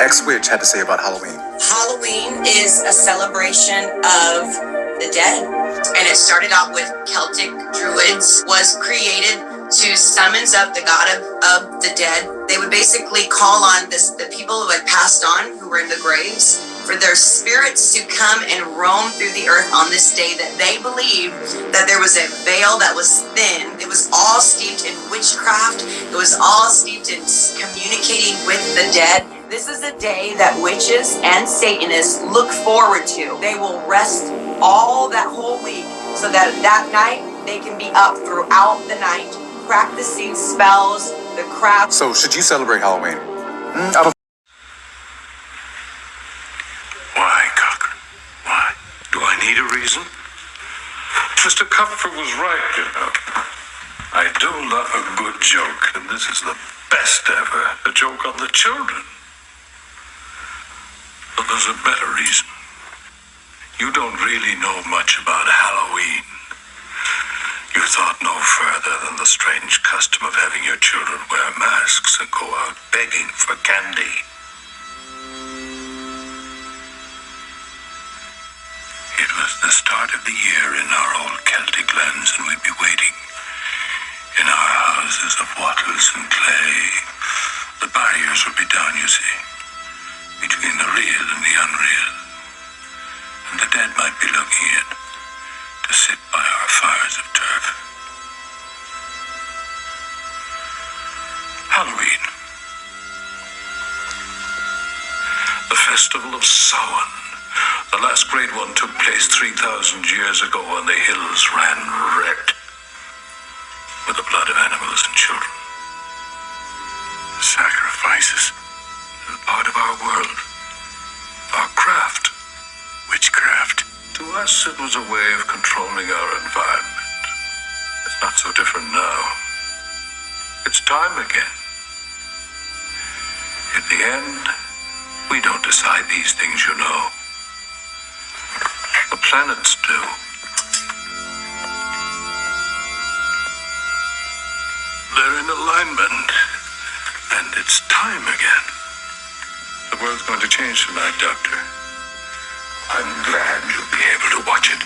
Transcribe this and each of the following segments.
X Witch had to say about Halloween. Halloween is a celebration of the dead. And it started out with Celtic druids, was created to summons up the god of the dead. They would basically call on the people who had passed on, who were in the graves, for their spirits to come and roam through the earth on this day, that they believed that there was a veil that was thin. It was all steeped in witchcraft. It was all steeped in communicating with the dead. This is a day that witches and Satanists look forward to. They will rest all that whole week so that night they can be up throughout the night, practicing spells, the craft. So should you celebrate Halloween? I don't. Why, Cochran? Why? Do I need a reason? Mr. Comfort was right, you know. I do love a good joke, and this is the best ever. A joke on the children. But there's a better reason. You don't really know much about Halloween. You thought no further than the strange custom of having your children wear masks and go out begging for candy. It was the start of the year in our old Celtic lands, and we'd be waiting in our houses of wattles and clay. The barriers would be down, you see, between the real and the unreal. And the dead might be looking in to sit by our fires of turf. Halloween. The festival of Samhain. The last great one took place 3,000 years ago when the hills ran red with the blood of animals and children. Sacrifices are part of our world, our craft. Witchcraft. To us, it was a way of controlling our environment. It's not so different now. It's time again. In the end, we don't decide these things, you know. The planets do. They're in alignment, and it's time again. The world's going to change tonight, Doctor. I'm glad you'll be able to watch it.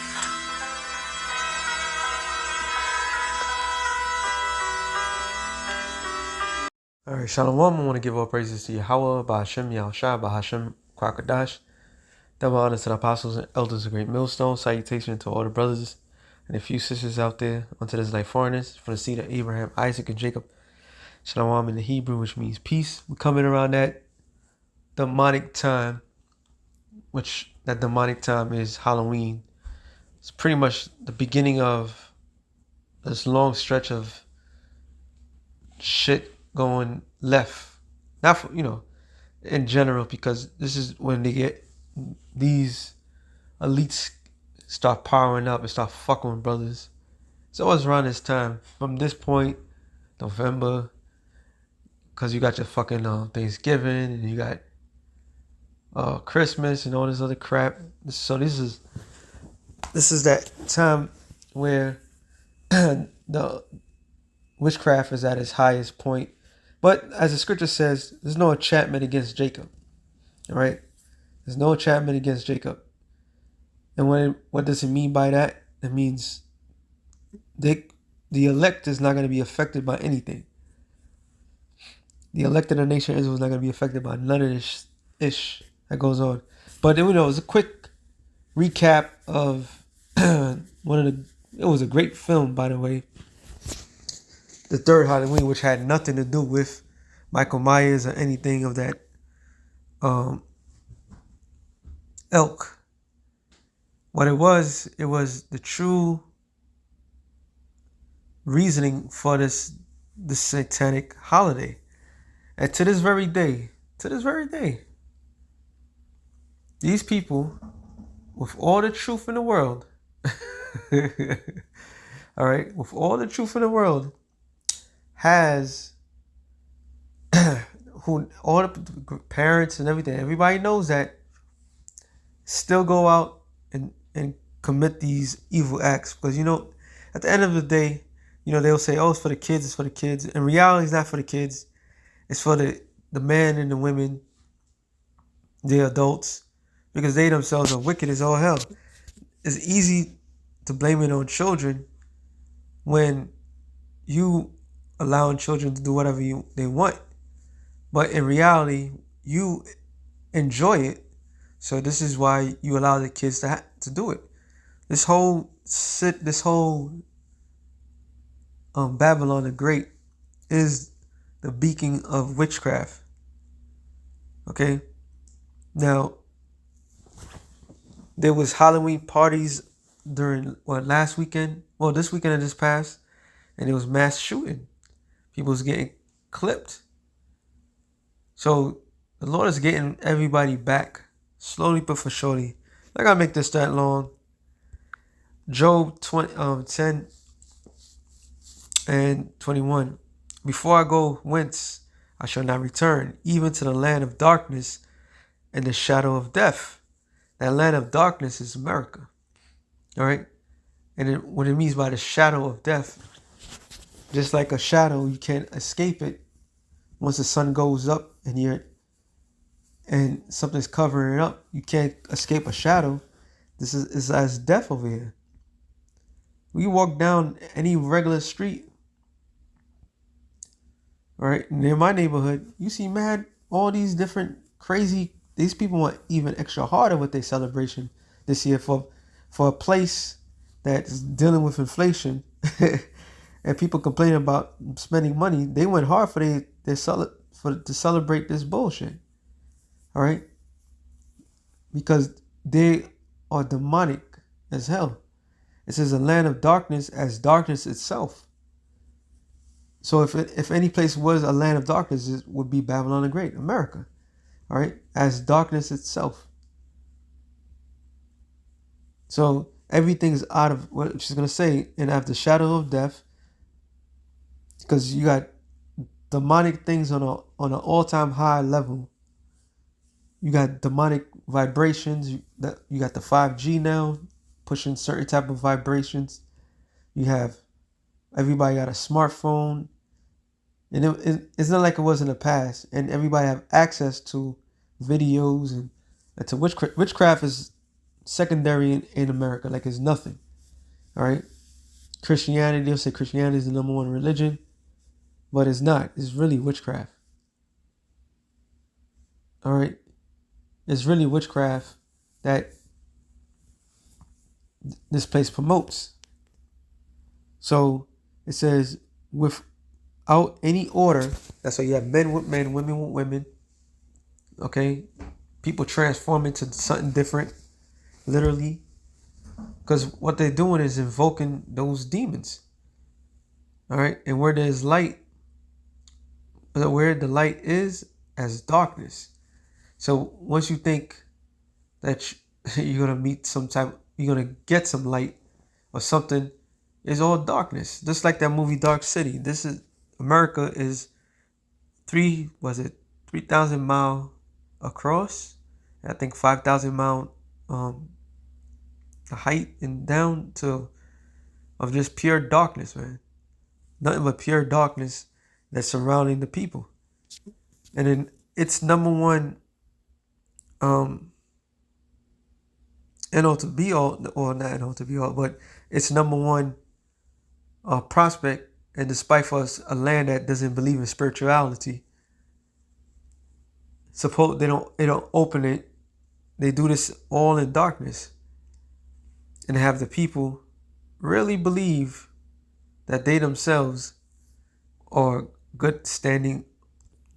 Alright, Shalom. I want to give all praises to Yahweh, Bahashem, Yahushua, Bahashem, Kwakadash. Double honor to the apostles and elders of Great Millstone. Salutation to all the brothers and a few sisters out there unto this life foreigners from the seed of Abraham, Isaac, and Jacob. Shalom in the Hebrew, which means peace. We're coming around that demonic time, which that demonic time is Halloween. It's pretty much the beginning of this long stretch of shit going left. Not for, in general, because this is when they get these elites start powering up and start fucking with brothers. It's always around this time. From this point, November, because you got your fucking Thanksgiving and you got Christmas and all this other crap. So this is that time where the witchcraft is at its highest point. But as the scripture says, there's no enchantment against Jacob. All right, there's no enchantment against Jacob. And what does it mean by that? It means the elect is not going to be affected by anything. The elect of the nation of Israel is not going to be affected by none of this ish that goes on. But it was a quick recap of it was a great film, by the way, The Third Halloween, which had nothing to do with Michael Myers or anything of that ilk. What it was the true reasoning for this satanic holiday. And to this very day, these people, with all the truth in the world, all right, with all the truth in the world, has all the parents and everything, everybody knows that, still go out and commit these evil acts. Because, at the end of the day, they'll say, oh, it's for the kids, it's for the kids. In reality, it's not for the kids. It's for the men and the women the adults, because they themselves are wicked as all hell. It's easy to blame it on children when you allowing children to do whatever they want. But in reality, you enjoy it. So this is why you allow the kids to do it. This whole Babylon the Great is the beacon of witchcraft. Okay? Now, there was Halloween parties during last weekend? Well, this weekend that just passed, and it was mass shooting. People was getting clipped. So the Lord is getting everybody back slowly but for surely. I gotta make this that long. Job 10 and 21. Before I go whence, I shall not return, even to the land of darkness and the shadow of death. That land of darkness is America. All right? And what it means by the shadow of death, just like a shadow, you can't escape it. Once the sun goes up and something's covering it up, you can't escape a shadow. This is as death over here. We walk down any regular street, right, near my neighborhood, you see all these different crazy, these people want even extra harder with their celebration this year for a place that's dealing with inflation and people complaining about spending money. They went hard to celebrate this bullshit. All right? Because they are demonic as hell. It says a land of darkness as darkness itself. So if any place was a land of darkness, it would be Babylon the Great, America. All right? As darkness itself. So everything's out of what she's going to say, and after the shadow of death, because you got demonic things on an all-time high level. You got demonic vibrations. You got the 5G now, pushing certain type of vibrations. You have everybody got a smartphone, and it's not like it was in the past. And everybody have access to videos and to witchcraft. Witchcraft is secondary in America, like it's nothing. All right, Christianity. They'll say Christianity is the number one religion, but it's not. It's really witchcraft. All right, it's really witchcraft that this place promotes. So it says without any order. That's why you have men with men, women with women. Okay, people transform into something different, literally, because what they're doing is invoking those demons. All right, and where there's light, where the light is as darkness. So once you think that you're gonna you're gonna get some light or something, it's all darkness. Just like that movie Dark City. This is America is 3,000 mile across. I think 5,000 mile the height and down to of just pure darkness, man. Nothing but pure darkness that's surrounding the people. And then it's number one to be all, or not to be all, but it's number one prospect, and despite for us a land that doesn't believe in spirituality, suppose they don't open it. They do this all in darkness, and have the people really believe that they themselves are good standing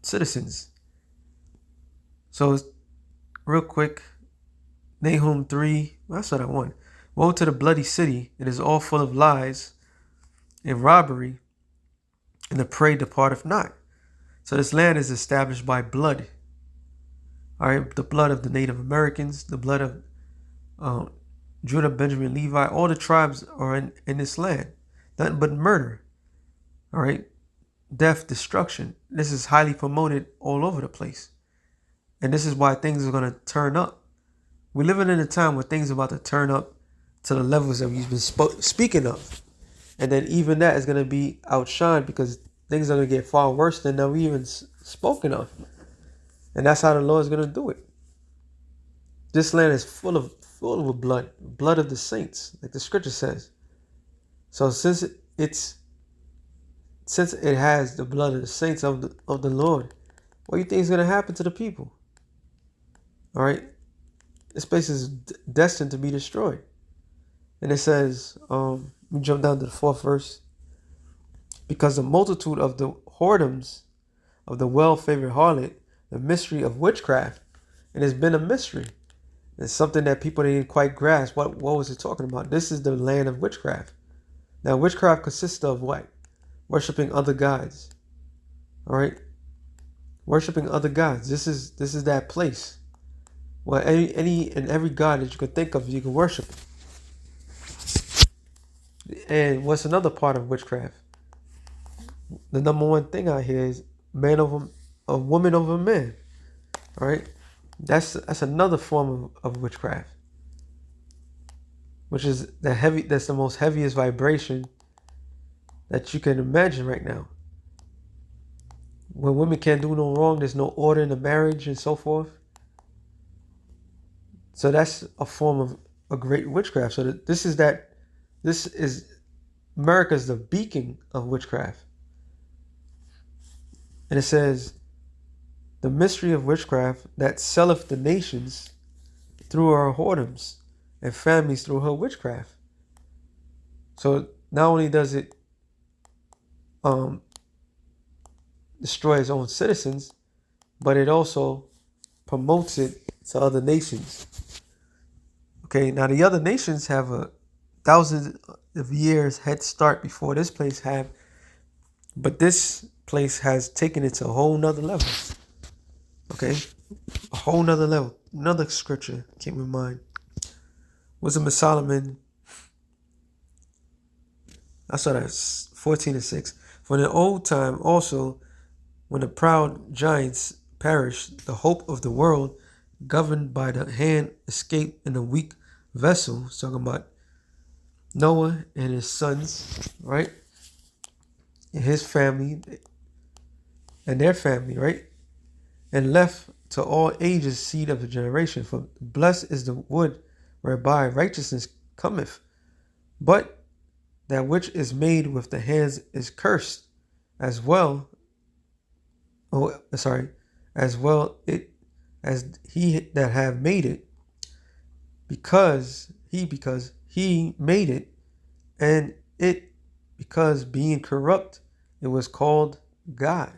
citizens. So real quick, Nahum 3, that's what I want. Woe to the bloody city, it is all full of lies and robbery, and the prey departeth not. So this land is established by blood. All right, the blood of the Native Americans, the blood of Judah, Benjamin, Levi, all the tribes are in this land. Nothing but murder. All right, death, destruction. This is highly promoted all over the place. And this is why things are going to turn up. We're living in a time where things are about to turn up to the levels that we've been speaking of. And then even that is going to be outshined because things are going to get far worse than we even spoken of. And that's how the Lord is going to do it. This land is full of blood of the saints, like the scripture says. So since it has the blood of the saints of the Lord, what do you think is going to happen to the people? All right, this place is destined to be destroyed. And it says, we jump down to the 4th verse. Because the multitude of the whoredoms of the well-favored harlot, the mystery of witchcraft, and it's been a mystery. It's something that people didn't quite grasp. What was it talking about? This is the land of witchcraft. Now, witchcraft consists of what? Worshipping other gods. All right, worshipping other gods. This is that place where any and every god that you can think of, you can worship. And what's another part of witchcraft? The number one thing out here is man over a woman over a man. All right, that's another form of witchcraft, which is that's the most heaviest vibration that you can imagine right now. When women can't do no wrong, there's no order in the marriage and so forth. So that's a form of a great witchcraft. So this is America's the beacon of witchcraft. And it says, the mystery of witchcraft that selleth the nations through her whoredoms and families through her witchcraft. So not only does it destroy its own citizens, but it also promotes it to other nations. Okay, now the other nations have a thousands of years head start before this place have, but this place has taken it to a whole nother level. Okay, a whole nother level. Another scripture came in mind. Wisdom of Solomon. I saw that 14:6. For in the old time also, when the proud giants perished, the hope of the world, governed by the hand, escaped in a weak vessel. It's talking about Noah and his sons, right? And his family and their family, right? And left to all ages seed of the generation. For blessed is the wood whereby righteousness cometh. But that which is made with the hands is cursed, as well. As well it as he that have made it, because he made it, and it because being corrupt it was called God.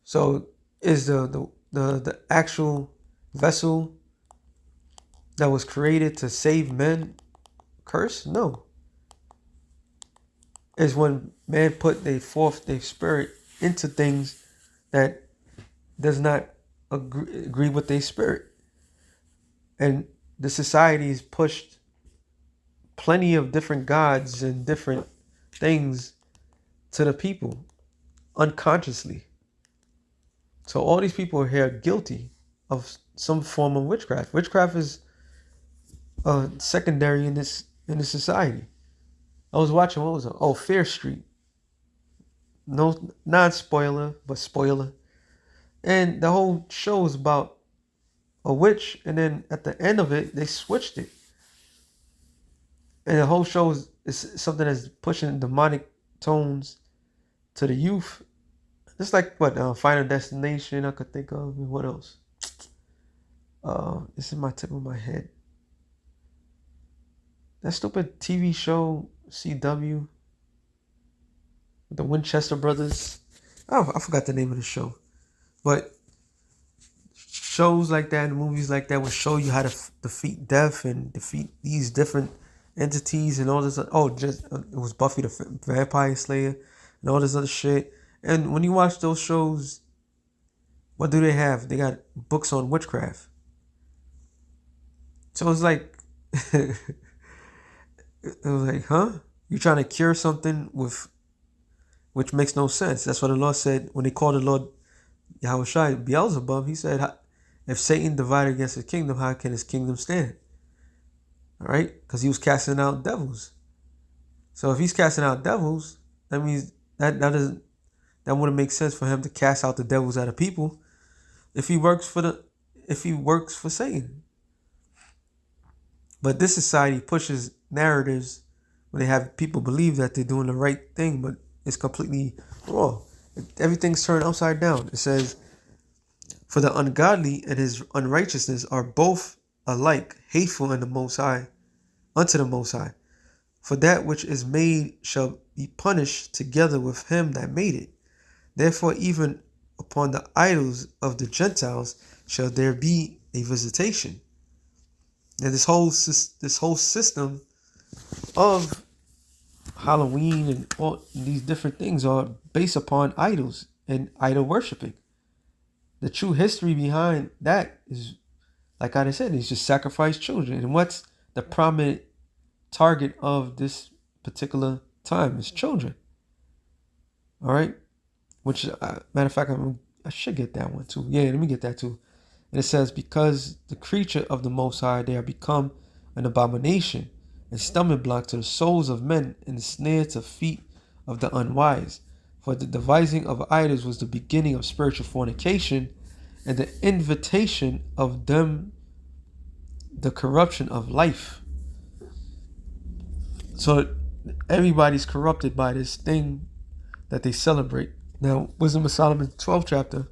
So is the actual vessel that was created to save men cursed? No. Is when man put their spirit into things that does not agree with their spirit. And the society's pushed plenty of different gods and different things to the people unconsciously. So all these people are here guilty of some form of witchcraft. Witchcraft is secondary in this society. I was watching, what was it? Oh, Fear Street. No, not spoiler, but spoiler. And the whole show is about a witch, and then at the end of it, they switched it. And the whole show is something that's pushing demonic tones to the youth. Just like what Final Destination I could think of, and what else? This is my tip of my head. That stupid TV show CW, the Winchester brothers. Oh, I forgot the name of the show, but shows like that and movies like that will show you how to defeat death and defeat these different entities and all this. It was Buffy the Vampire Slayer and all this other shit. And when you watch those shows, what do they have? They got books on witchcraft. So it's like, it was like, huh? You're trying to cure something which makes no sense. That's what the Lord said when they called the Lord Yahushua Beelzebub. He said, if Satan divided against his kingdom, how can his kingdom stand? All right? Because he was casting out devils. So if he's casting out devils, that means that wouldn't make sense for him to cast out the devils out of people. If he works for if he works for Satan. But this society pushes narratives where they have people believe that they're doing the right thing, but it's completely wrong. Everything's turned upside down. It says, for the ungodly and his unrighteousness are both alike hateful in the Most High, unto the Most High. For that which is made shall be punished together with him that made it. Therefore, even upon the idols of the Gentiles shall there be a visitation. And this whole system of Halloween and all these different things are based upon idols and idol worshiping. The true history behind that is, like I said, is just sacrifice children. And what's the prominent target of this particular time is children. All right, which matter of fact, I should get that one too. Yeah, let me get that too. And it says, because the creature of the Most High, they are become an abomination and stumbling block to the souls of men and a snare to feet of the unwise. For the devising of idols was the beginning of spiritual fornication, and the invitation of them the corruption of life. So everybody's corrupted by this thing that they celebrate. Now, Wisdom of Solomon, 12th chapter.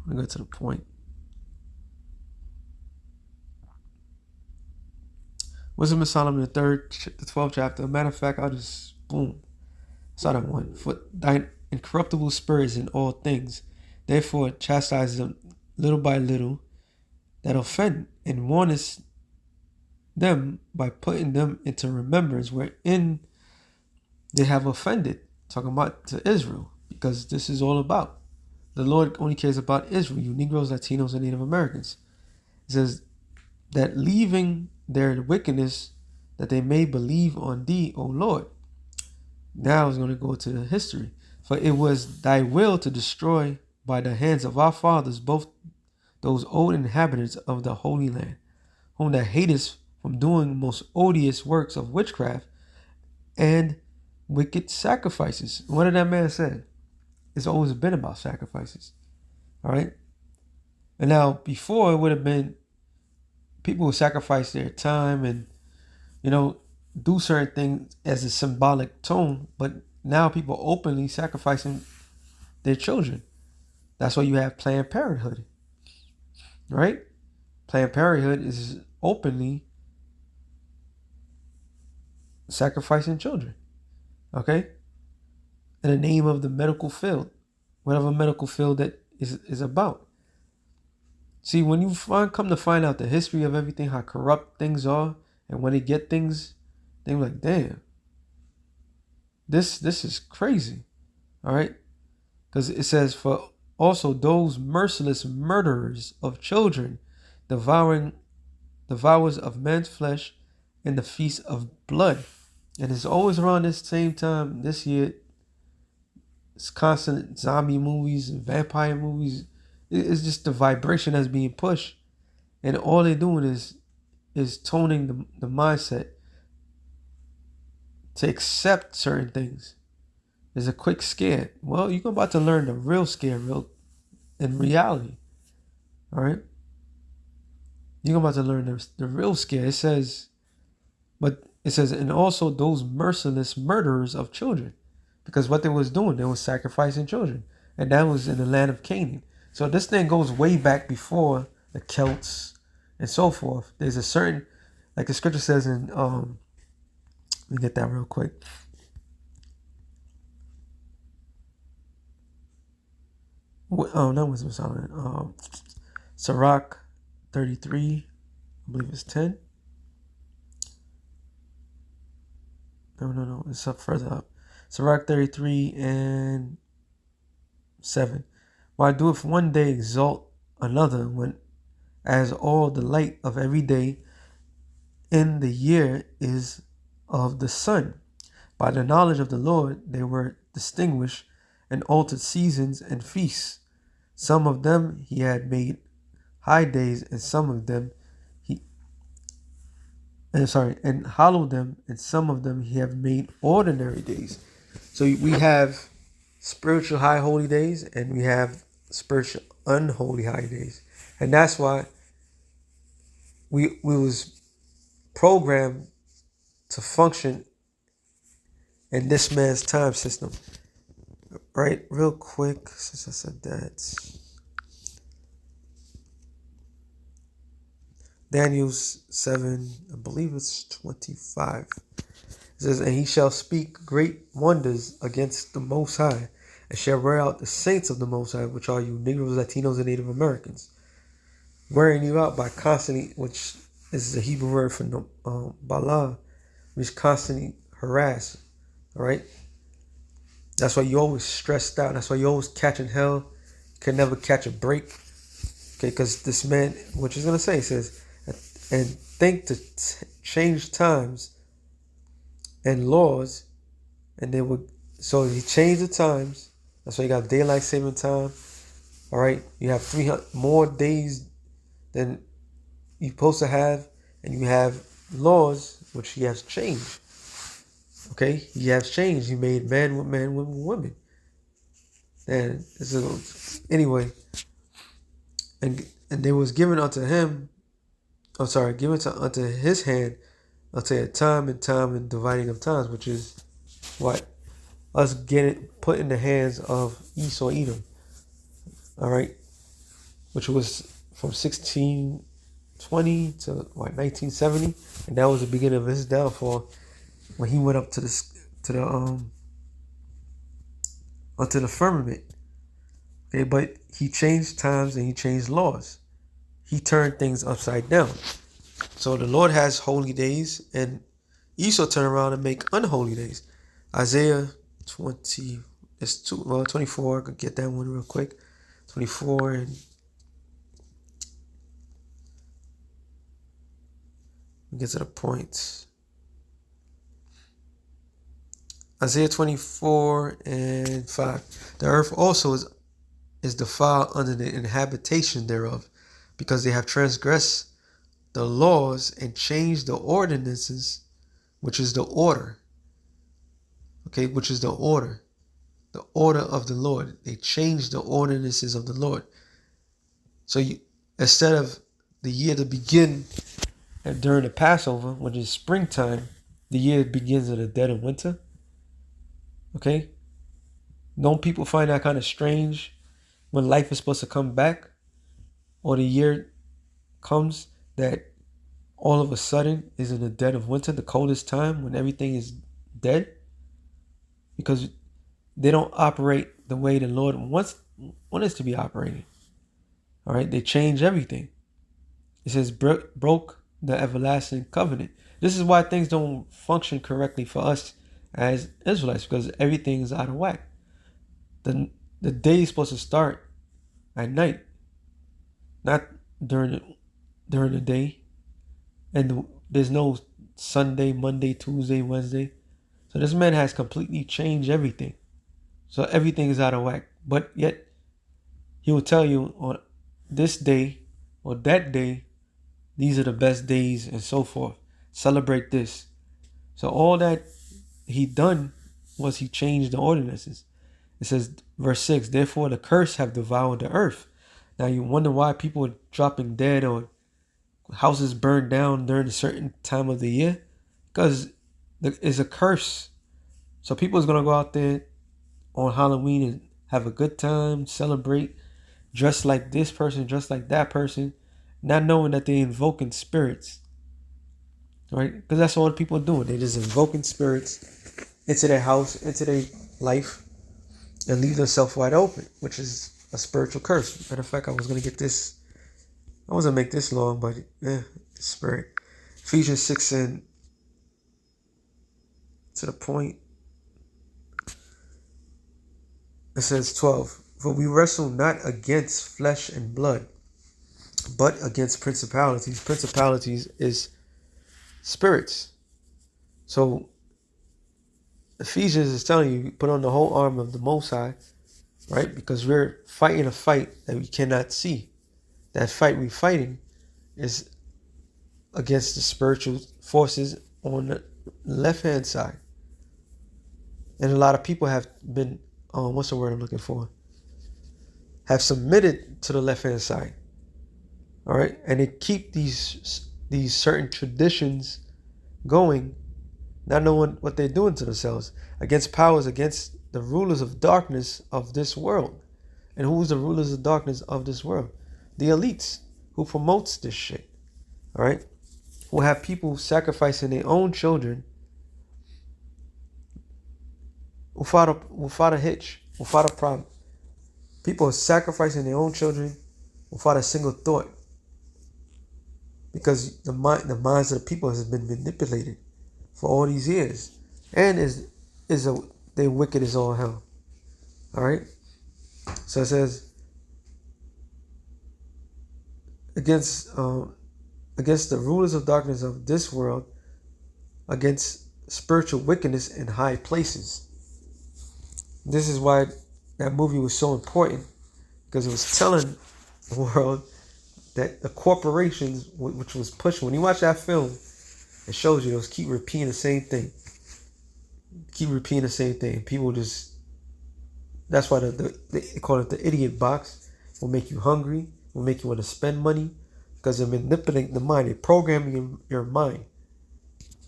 I'm going to go to the point. Wisdom of Solomon, the 12th chapter. Matter of fact, I'll just, boom. Start at 1. For thine incorruptible spirit is in all things. Therefore, chastise them little by little that offend, and warnest them by putting them into remembrance wherein they have offended. Talking about to Israel, because this is all about. The Lord only cares about Israel, you Negroes, Latinos, and Native Americans. It says that leaving their wickedness, that they may believe on thee, O Lord. Now it's going to go to the history. For it was thy will to destroy by the hands of our fathers both those old inhabitants of the Holy Land, whom thou hatest from doing most odious works of witchcraft and wicked sacrifices. What did that man say? It's always been about sacrifices. All right. And now before, it would have been people would sacrifice their time and, do certain things as a symbolic tone. But now people openly sacrificing their children. That's why you have Planned Parenthood. Right? Planned Parenthood is openly sacrificing children. Okay? In the name of the medical field, whatever medical field that is about. See, when you come to find out the history of everything, how corrupt things are, and when they get things, they're like, damn, this is crazy. All right? Because it says, for also those merciless murderers of children, devours of men's flesh, and the feast of blood. And it's always around this same time this year. It's constant zombie movies and vampire movies. It's just the vibration that's being pushed. And all they're doing is toning the mindset to accept certain things. There's a quick scare. Well, you're about to learn the real scare in reality. All right? You're about to learn the real scare. It says, and also those merciless murderers of children. Because what they was doing, they was sacrificing children. And that was in the land of Canaan. So this thing goes way back before the Celts and so forth. There's a certain, like the scripture says in, let me get that real quick. Not Wisdom of Solomon. Sirach 33, I believe it's 10. No, it's up further up. Sirach 33 and 7. Why doeth one day exalt another, when as all the light of every day in the year is of the sun? By the knowledge of the Lord they were distinguished, and altered seasons and feasts. Some of them he had made high days, and some of them and hallowed them, and some of them he have made ordinary days. So we have spiritual high holy days, and we have spiritual unholy high days. And that's why we was programmed to function in this man's time system. Right? Real quick, since I said that. Daniel 7, I believe it's 25. It says, and he shall speak great wonders against the Most High, and shall wear out the saints of the Most High, which are you Negroes, Latinos, and Native Americans. Wearing you out by constantly, which is the Hebrew word for Bala, which constantly harass. All right? That's why you always stressed out. That's why you always catching hell. You can never catch a break. Okay, because this man, what he's going to say, he says, and think to change times and laws, and they would. So he changed the times. That's why you got daylight saving time. All right, you have 300 more days than you're supposed to have, and you have laws which he has changed. Okay, he has changed. He made man with man, women with women. And anyway, and they was given unto him. Given unto his hand, unto a time and dividing of times, which is what us getting put in the hands of Esau Edom. All right, which was from 1620 to 1970, and that was the beginning of his downfall when he went up to the onto the firmament. Okay, but he changed times and he changed laws. He turned things upside down. So the Lord has holy days, and Esau turn around and make unholy days. Isaiah 24. I could get that one real quick. 24 and get to the point. Isaiah 24 and 5. The earth also is defiled under the inhabitation thereof, because they have transgressed the laws and changed the ordinances, which is the order. Okay, which is the order of the Lord. They changed the ordinances of the Lord. So instead of the year to begin during the Passover, which is springtime, the year begins in the dead of winter. Okay, don't people find that kind of strange when life is supposed to come back, or the year comes that all of a sudden is in the dead of winter, the coldest time when everything is dead? Because they don't operate the way the Lord wants us to be operating. All right, they change everything. It says broke the everlasting covenant. This is why things don't function correctly for us as Israelites, because everything is out of whack. The day is supposed to start at night, not during the day. And there's no Sunday, Monday, Tuesday, Wednesday. So this man has completely changed everything. So everything is out of whack. But yet he will tell you on this day or that day, these are the best days and so forth. Celebrate this. So all that he done was he changed the ordinances. It says, verse 6, therefore the curse have devoured the earth. Now you wonder why people are dropping dead or houses burned down during a certain time of the year, because it's a curse. So people is going to go out there on Halloween and have a good time, celebrate, dress like this person, dress like that person, not knowing that they're invoking spirits. Right? Because that's all the people are doing. They're just invoking spirits into their house, into their life, and leave themselves wide open, which is a spiritual curse. Matter of fact, I was going to get this. I wasn't make this long, but spirit. Ephesians 6 and to the point. It says 12. For we wrestle not against flesh and blood, but against principalities. Principalities is spirits. So Ephesians is telling you, put on the whole armor of the Most High, right? Because we're fighting a fight that we cannot see. That fight we're fighting is against the spiritual forces on the left-hand side. And a lot of people have been, what's the word I'm looking for? have submitted to the left-hand side. All right, and they keep these certain traditions going, not knowing what they're doing to themselves, against powers, against the rulers of darkness of this world. And who's the rulers of darkness of this world? The elites, who promotes this shit. All right, who have people sacrificing their own children without a hitch, without a problem. People are sacrificing their own children without a single thought, because the minds of the people has been manipulated for all these years, and they're wicked as all hell. All right, so it says against the rulers of darkness of this world, against spiritual wickedness in high places. This is why that movie was so important, because it was telling the world that the corporations, which was pushing, when you watch that film, it shows you those keep repeating the same thing. People just, that's why they call it the idiot box. Will make you hungry, will make you want to spend money, because they're manipulating the mind. They're programming your mind.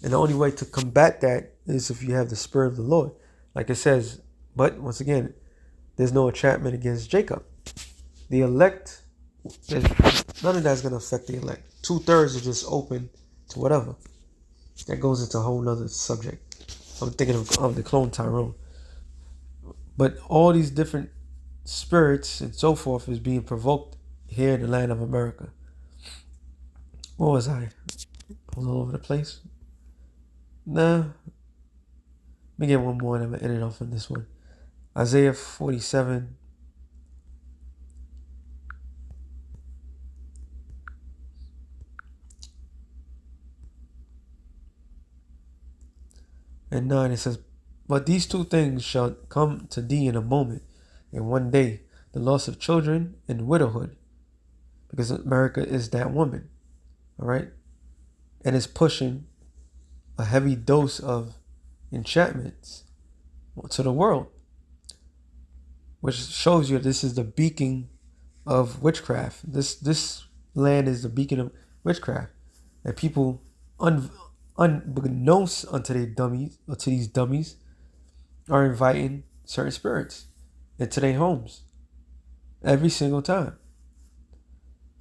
And the only way to combat that is if you have the Spirit of the Lord. Like it says, but once again, there's no enchantment against Jacob. The elect, none of that's going to affect the elect. 2/3 are just open to whatever. That goes into a whole nother subject. I'm thinking of the clone Tyrone. But all these different spirits and so forth is being provoked here in the land of America. What was I? I was all over the place. Nah. Let me get one more and I'm going to end it off on this one. Isaiah 47. And 9, it says, but these two things shall come to thee in a moment, in one day, the loss of children and widowhood, because America is that woman, all right? And it's pushing a heavy dose of enchantments to the world, which shows you this is the beacon of witchcraft. This land is the beacon of witchcraft, and people unbeknownst unto these dummies are inviting certain spirits into their homes every single time.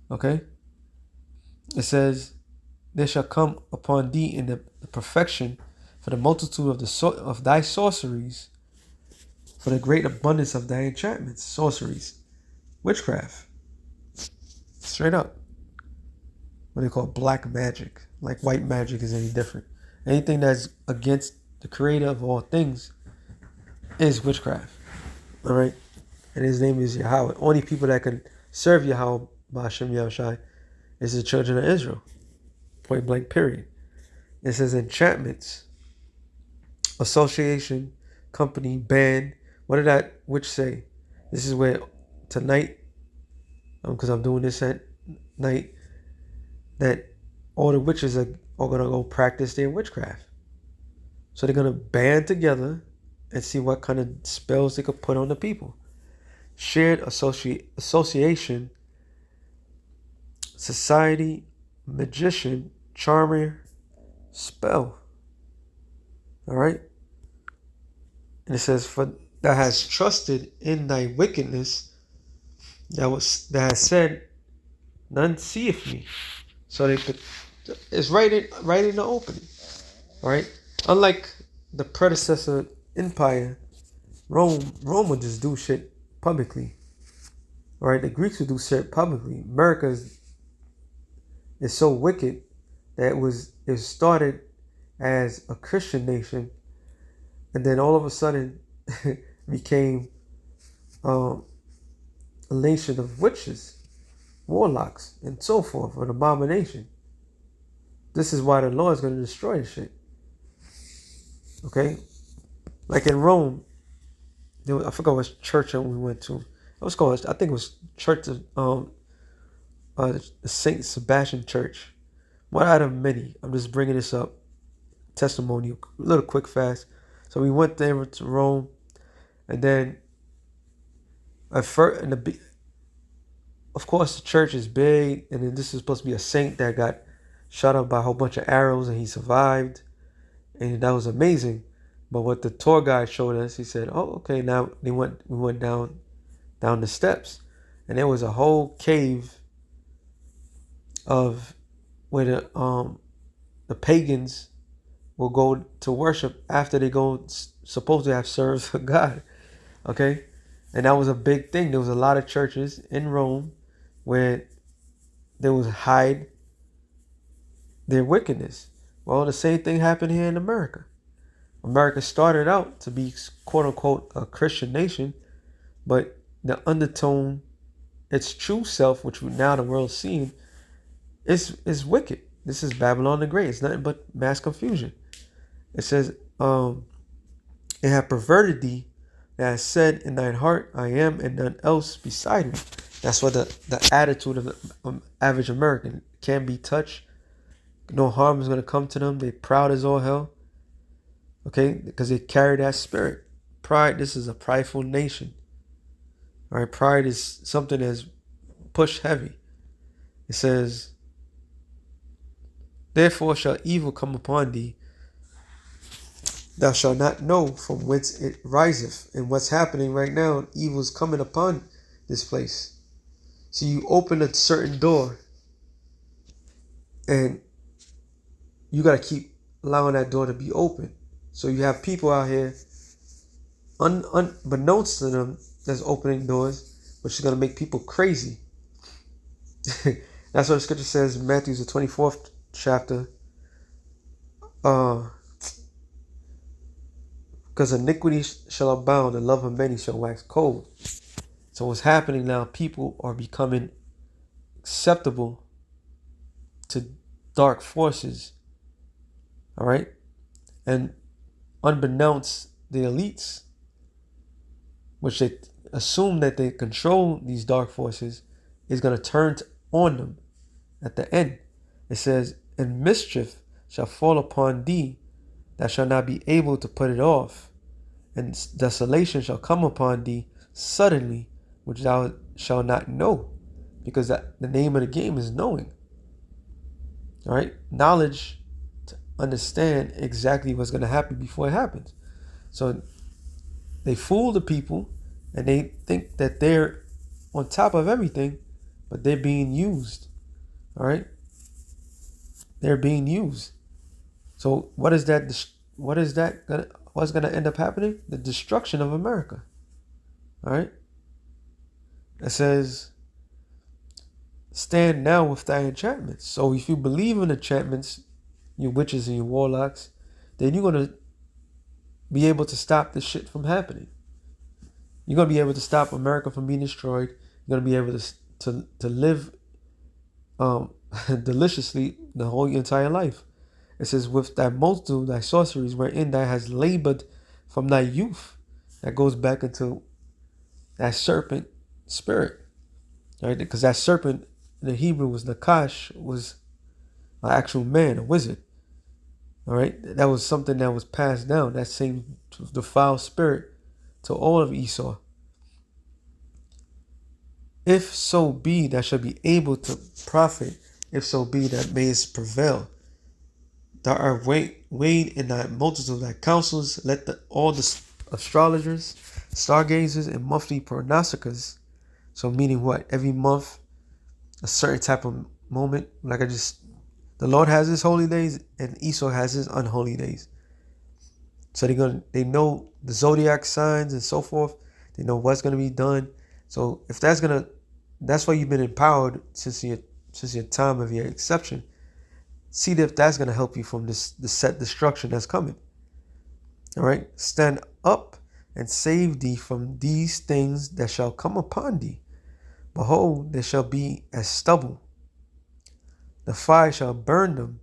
Okay, it says, there shall come upon thee in the perfection for the multitude of thy sorceries, for the great abundance of thy enchantments, sorceries, witchcraft. Straight up. What they call black magic. Like white magic is any different. Anything that's against the creator of all things is witchcraft. All right? And his name is Yahweh. Only people that can serve Yahweh, Ba'ashem Yahushai, is the children of Israel. Point blank, period. It says enchantments, association, company, band. What did that witch say? This is where tonight, because I'm doing this at night, that all the witches are going to go practice their witchcraft. So they're going to band together and see what kind of spells they could put on the people. Shared association, society, magician, charmer, spell. All right? And it says, for that has trusted in thy wickedness, that has said, none seeth me. So they could, it's right in the opening. All right? Unlike the predecessor empire, Rome would just do shit publicly. All right? The Greeks would do shit publicly. America is so wicked that it started as a Christian nation, and then all of a sudden became a nation of witches, warlocks, and so forth, an abomination. This is why the Lord is going to destroy this shit. Okay? Like in Rome, I forgot what church we went to. It was called, I think it was Church of Saint Sebastian Church. One out of many. I'm just bringing this up. Testimonial, a little quick fast. So we went there to Rome, and then at first, of course, the church is big, and then this is supposed to be a saint that got shot up by a whole bunch of arrows, and he survived, and that was amazing. But what the tour guide showed us, he said, "Oh, okay." Now we went down the steps, and there was a whole cave of where the pagans will go to worship after they go supposed to have served God. Okay, and that was a big thing. There was a lot of churches in Rome where they would hide their wickedness. Well, the same thing happened here in America. America started out to be quote unquote a Christian nation, but the undertone, its true self, which now the world's seeing, is wicked. This is Babylon the Great. It's nothing but mass confusion. It says, it hath perverted thee that has said in thine heart, I am, and none else beside me. That's what the attitude of the average American. Can't be touched. No harm is going to come to them. They proud as all hell. Okay, because they carry that spirit. Pride, this is a prideful nation. All right, pride is something that's pushed heavy. It says, therefore shall evil come upon thee. Thou shalt not know from whence it riseth. And what's happening right now, evil is coming upon this place. So you open a certain door, and you got to keep allowing that door to be open. So you have people out here, unbeknownst to them, that's opening doors, which is going to make people crazy. That's what the scripture says in Matthew, the 24th chapter. Because iniquity shall abound, the love of many shall wax cold. So what's happening now, people are becoming acceptable to dark forces. All right? And unbeknownst the elites, which they assume that they control these dark forces, is going to turn on them at the end. It says, and mischief shall fall upon thee, that shall not be able to put it off. And desolation shall come upon thee suddenly, which thou shalt not know. Because the name of the game is knowing. All right? Knowledge to understand exactly what's going to happen before it happens. So they fool the people, and they think that they're on top of everything, but they're being used. All right? They're being used. So what's going to end up happening? The destruction of America. All right? It says, stand now with thy enchantments. So if you believe in enchantments, your witches and your warlocks, then you're going to be able to stop this shit from happening. You're going to be able to stop America from being destroyed. You're going to be able to live deliciously the whole entire life. It says, with thy multitude, thy sorceries, wherein thou hast labored from thy youth. That goes back into that serpent spirit. Right? Because that serpent in the Hebrew was Nakash, was an actual man, a wizard. All right? That was something that was passed down, that same defiled spirit, to all of Esau. If so be that shall be able to profit, if so be that mayest prevail. Thou art weighed in thy multitude of thy counsels. Let all the astrologers, stargazers, and monthly prognosticators. So meaning what? Every month, a certain type of moment. The Lord has his holy days, and Esau has his unholy days. So they know the zodiac signs and so forth. They know what's gonna be done. So if that's why you've been empowered since your time of your exception. See if that's going to help you from the set destruction that's coming. All right. Stand up and save thee from these things that shall come upon thee. Behold, they shall be as stubble. The fire shall burn them.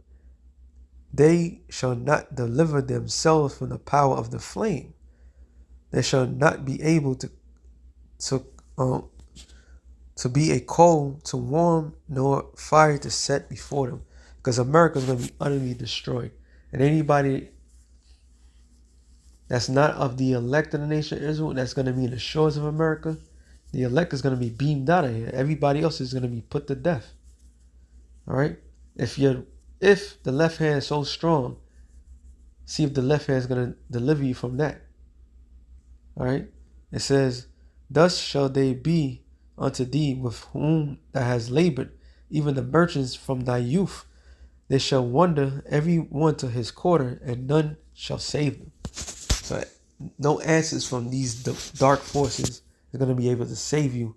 They shall not deliver themselves from the power of the flame. They shall not be able to be a coal to warm, nor fire to set before them. Because America is going to be utterly destroyed. And anybody that's not of the elect of the nation of Israel, that's going to be in the shores of America, The elect is going to be beamed out of here. Everybody else is going to be put to death. All right? If the left hand is so strong, see if the left hand is going to deliver you from that. All right? It says, thus shall they be unto thee with whom thou hast labored, even the merchants from thy youth. They shall wander every one to his quarter, and none shall save them. So no answers from these dark forces is going to be able to save you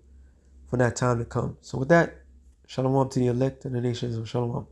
for that time to come. So with that, shalom to the elect and the nations of shalom.